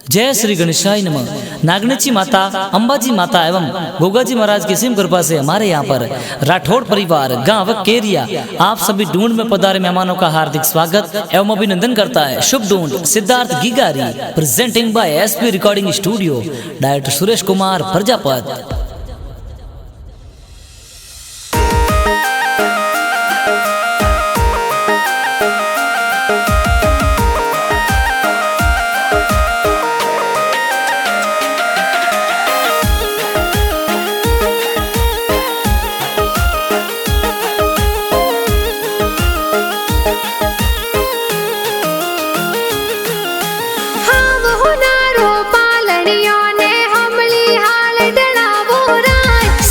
जय श्री गणेशाय नमः। नागणेची माता, अंबाजी माता एवं गोगाजी महाराज की सिम कृपा से हमारे यहाँ पर राठौड़ परिवार गांव केरिया आप सभी ढूंढ में पधारे मेहमानों का हार्दिक स्वागत एवं अभिनंदन करता है। शुभ ढूंढ सिद्धार्थ गिगारी presenting by SP recording studio, director Suresh Kumar Prajapat.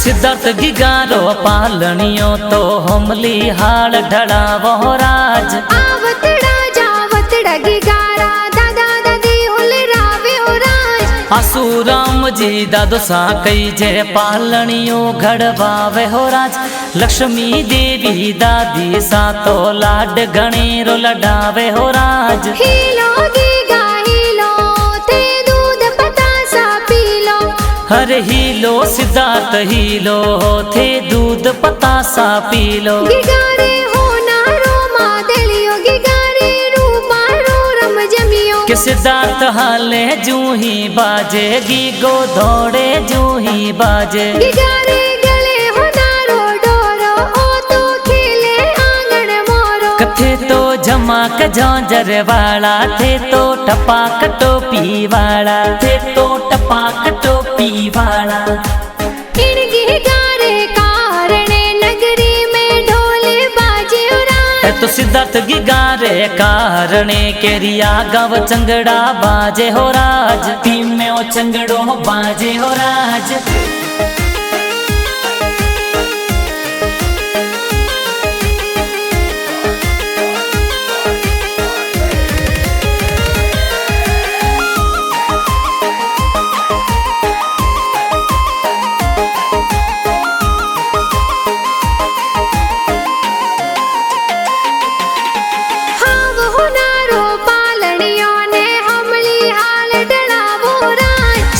Siddharth गिगारो पालनियो तो हमली हाल ढड़ावो राज। आवतड़ा जावतड़ा गिगारा दादा दादी होले रावे हो राज। आसुराम जी दादो सा कई जे पालनियो घड़वावे हो राज। लक्ष्मी देवी दादी सा तो लाड गणेरो लडावे हो राज। हीलो गिगा हीलो ते दूध पतासा पीलो। हरे हीलो सिद्धार्थ हीलो थे दूध पतासा पीलो। गिगारे हो नारो मादलियो गिगारे रूपा रो रम जमियो। के सिद्धार्थ हाले जू ही बाजे गीगो दौड़े जू ही बाजे। गिगारे गले हो नारो डोरो ओ तो खेले आंगन मोरो। कथे तो झमाक झांझर वाला थे तो टपाक टोपी वाला थे तो टपाक टोपी वाला। इन गिगारे कारणे नगरी में ढोले बाजे उराज। तो सिद्धार्थ गिगारे कारणे केरिया गाव चंगड़ा बाजे हो राज। टीम में ओ चंगड़ो बाजे हो राज।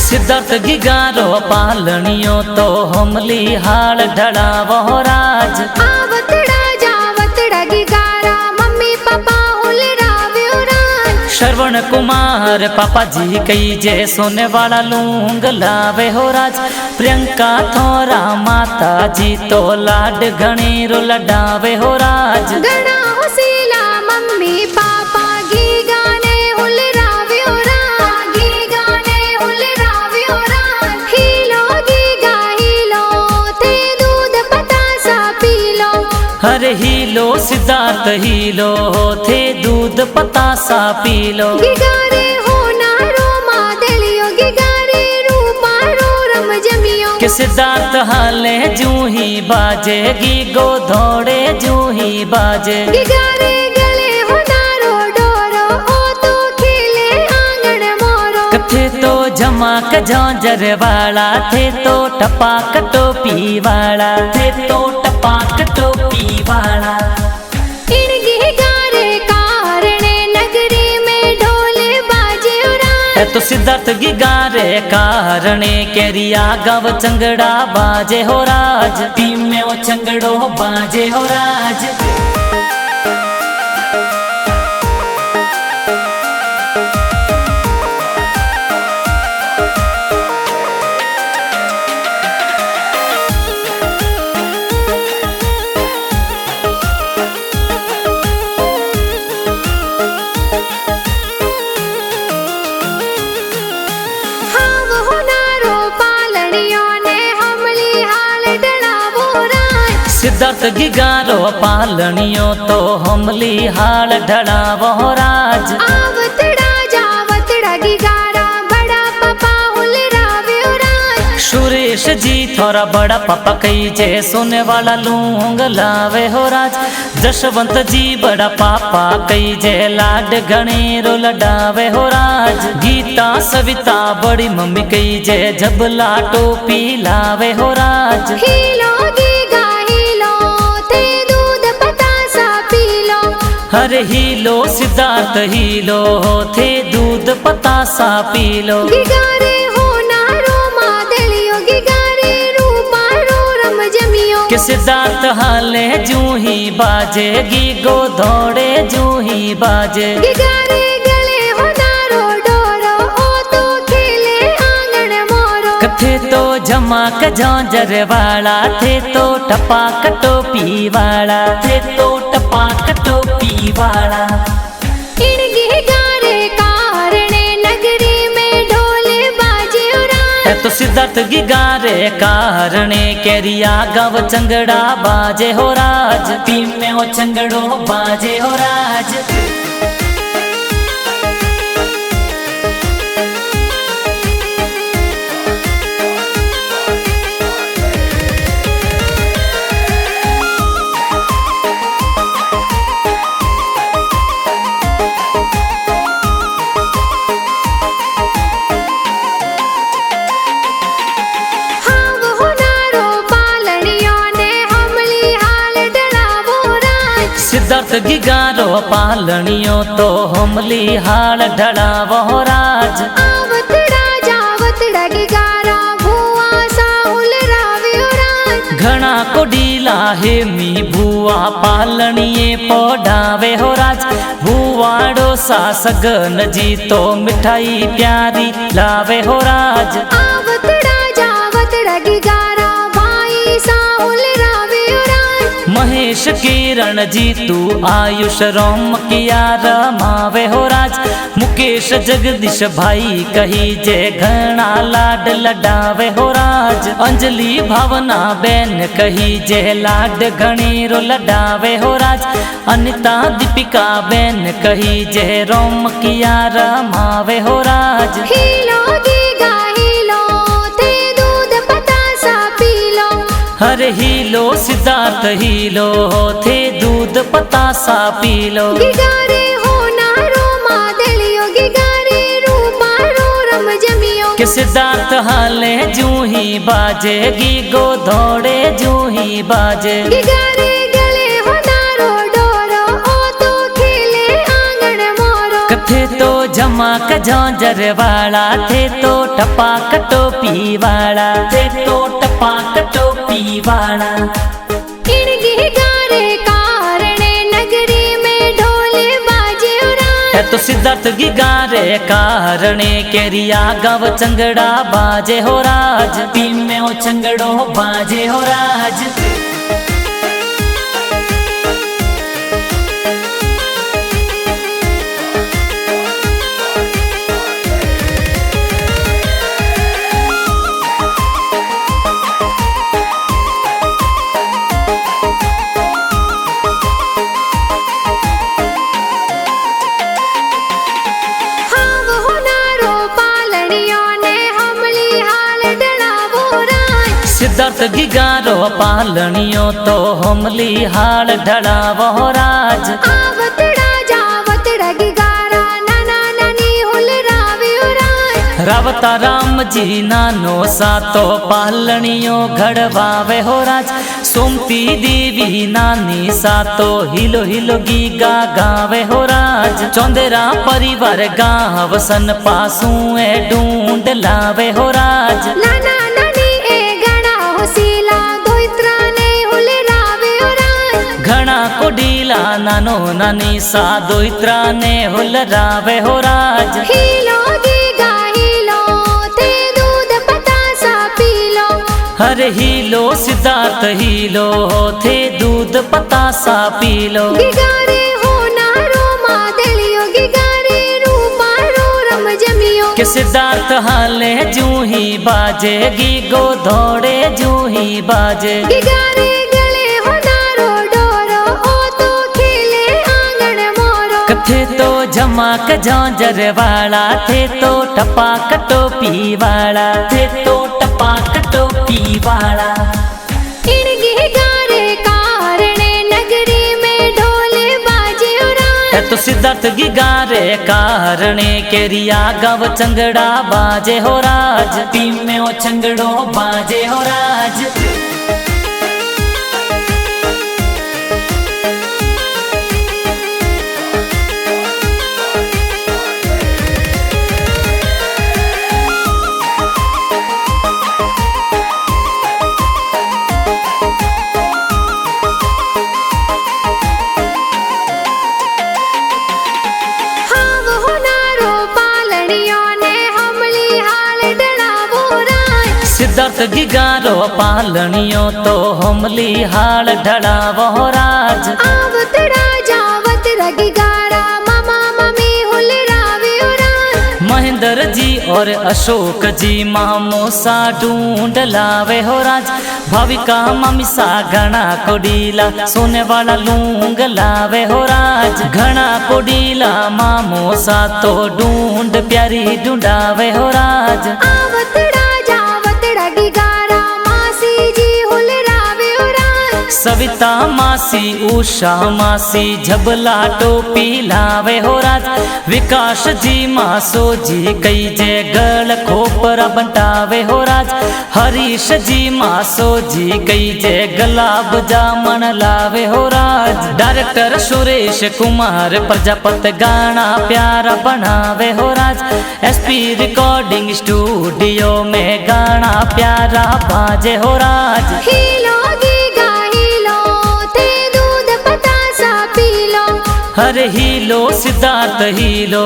सिद्धार्थ गिगारो पालनियो तो हमली हाल ढड़ावो राज। आवतड़ा जावतड़ा गिगारा मम्मी पापा होले रावे राज। श्रवण कुमार पापा जी कई जे सोने वाला लूंग लावे हो राज। प्रियंका थोरा माता जी तो लाड गणेरो लडावे हो राज। गणा होसीला मम्मी पापा गी गाने होले रावे राज। गी गाने होले रावे राज। हीलो गी गा हीलो ते दूध पतासा पीलो। हरे हीलो सिद्धार्थ हीलो थे दूध पतासा पीलो। गिगारे हो नारो मादलियो गिगारे रूपा रो रम जमियो। के सिद्धार्थ हाले जू ही बाजे गीगो दौड़े जू ही बाजे। गिगारे गले हो नारो डोरो ओ तो खेले आंगन मोरो। कथे तो झमाक झांझर वाला थे तो टपाक टोपी वाला थे तो टपाक टोपी वाला। इन गिगारे कारणे नगरी में ढोले बाजे उराज। तो सिद्धार्थ गिगारे कारणे केरिया गाव चंगड़ा बाजे हो राज। टीम में ओ चंगड़ो बाजे हो राज। सिद्धार्थ गिगारो पालनियो तो हमली हाल ढड़ावो राज। आवतड़ा जावतड़ा गिगारा बड़ा पापा होले रावे राज। सुरेश जी थोड़ा बड़ा पापा कई जे सोने वाला लूंग लावे हो राज। जशवंत जी बड़ा पापा कई जे लाड गणेरो लडावे हो राज। गीता सविता बड़ी मम्मी कई जे झबला टोपी लावे हो राज। हीलो गी गा हीलो ते दूध पतासा पीलो। हरे हीलो सिद्धार्थ हीलो थे दूध पतासा पी लो गिगारे हो नारो मादलियो गिगारे रूपारो रम जमियो कि सिद्धार्थ हाले जू ही बाजे गो दौड़े जू ही बाजे गिगारे गले हो नारो डोरो ओ तो खेले आंगन मोरो कथे तो झमाक झांझर वाला थे तो टपाक टोपी वाला थे तो टपाक टोपी वाला इन गिगारे कारणे नगरी में ढोले बाजे है तो सिद्धार्थ गिगारे कारणे केरिया गव चंगड़ा बाजे हो राज टीम में हो चंगड़ो बाजे हो राज सिद्धार्थ गिगारो पालनियो तो हमली हाल ढड़ावो राज आवतड़ा जावतड़ा गिगारा भुआ साहुल रावियो राज घना को डीला हे मी भुआ पालनिये पोडावे हो राज भुआड़ो सा सगन जी तो मिठाई प्यारी लावे हो राज आवतड़ा जावतड़ा गिगारा भाई साहुल रावियो राज महेश किरण जी तू आयुष रोम किया रमावे हो राज मुकेश जगदीश भाई कही जे घना लाड लडावे हो राज अंजलि भावना बेन कही जे लाड घणीरो लडावे हो राज अनिता दीपिका बेन कही जे रोम किया रमावे हो राज हीलो गीगा हीलो ते दूध पतासा पी लो हरे हीलो सिद्धार्थ हीलो थे दूध पतासा पी लो गिगारे हो नारो मादलियो गिगारे रूपारो रम जमियो कि सिद्धार्थ हाले जू ही बाजे गो दौड़े जू ही बाजे गिगारे गले हो नारो डोरो ओ तो खेले आंगन मोरो कथे तो झमाक झांझर वाला थे तो टपाक टोपी वाला थे तो टपाक टोपी वाला इन गिगारे कारणे नगरी में ढोले बाजे है तो सिद्धार्थ गिगारे कारणे केरिया गव चंगड़ा बाजे हो राज टीम में हो चंगड़ो बाजे हो राज सिद्धार्थ गिगारो पालनियो तो हमली हाल ढड़ावो राज आवतड़ा जावतड़ा गिगारा नाना नानी हुल रावियो राज रावता राम जी नानो सा तो पालनियो घड़वावे हो राज सोमती देवी नानी सा तो हिलो हिलो गीगा गावे हो राज चौंदेरा परिवार गाँव सन पासू ढूंढ लावे हो राज नाना घना को डीला नानो नानी सा दोइत्रा ने हुल रावे हो राज हीलो गीगा हीलो ते दूध पतासा पी लो हरे हीलो सिद्धार्थ हीलो थे दूध पतासा पी लो गिगारे हो नारो मादलियो गिगारे रूपारो रम जमियो कि सिद्धार्थ हाले जू ही बाजे गो दौड़े जू ही बाजे गिगारे थे तो झमाक झांझर वाला थे तो टपाक टोपी वाला थे तो टपाक टोपी वाला इन गिगारे कारणे नगरी में ढोले बाजे है तो सिद्धार्थ गिगारे कारणे केरिया गव चंगड़ा बाजे हो राज टीम में हो चंगड़ो बाजे हो राज सिद्धार्थ गिगारो पालनियो तो हमली हाल ढड़ावो राज आवतड़ा जावत रगिगारा मामा मम्मी हुलराव्यो राज महेंद्र जी और अशोक जी मामोसा ढूंढ लावे हो राज भाविका ममिसा घना कोडीला सोने वाला लूंग लावे हो राज घना कोडीला मामोसा तो ढूंढ प्यारी ढूंढावे हो राज आवतड़ा जावत रगिगारा मासी जी हुलराव्यो राज सविता मासी उषा मासी झबला टोपी लावे हो राज विकास जी मासो जी कई जे गल खोपरा बंटावे हो राज हरीश जी मासो जी कई जे गुलाब जामन लावे हो राज डायरेक्टर सुरेश कुमार प्रजापत गाना प्यारा बनावे हो राज एसपी रिकॉर्डिंग स्टूडियो में गाना प्यारा बाजे हो राज हीलो गीगा हीलो ते दूध पतासा पीलो हरे हीलो सिद्धार्थ हीलो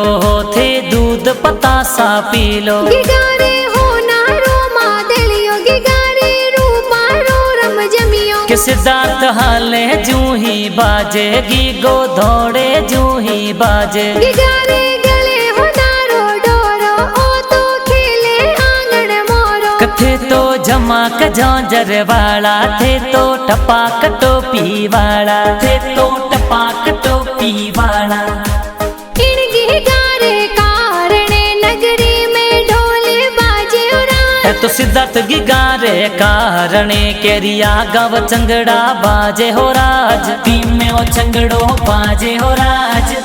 थे दूध पतासा पीलो गिगारे हो नारो मादलियो गिगारे रूपा रो रम जमियो कि सिद्धार्थ हाले जू ही बाजे गीगो दौड़े जू ही बाजे गिगारे गले हो नारो डोरो ओ तो खेले आंगन मोरो कथे तो जमाक झांझर वाला थे तो टपाक टोपी वाला थे तो टपाक टोपी वाला इन गिगारे कारणे नगरी में ढोल बाजे उरा तो सिद्धार्थ गिगारे कारणे केरिया गाव चंगड़ा बाजे हो राज टीम में वो चंगड़ो बाजे हो राज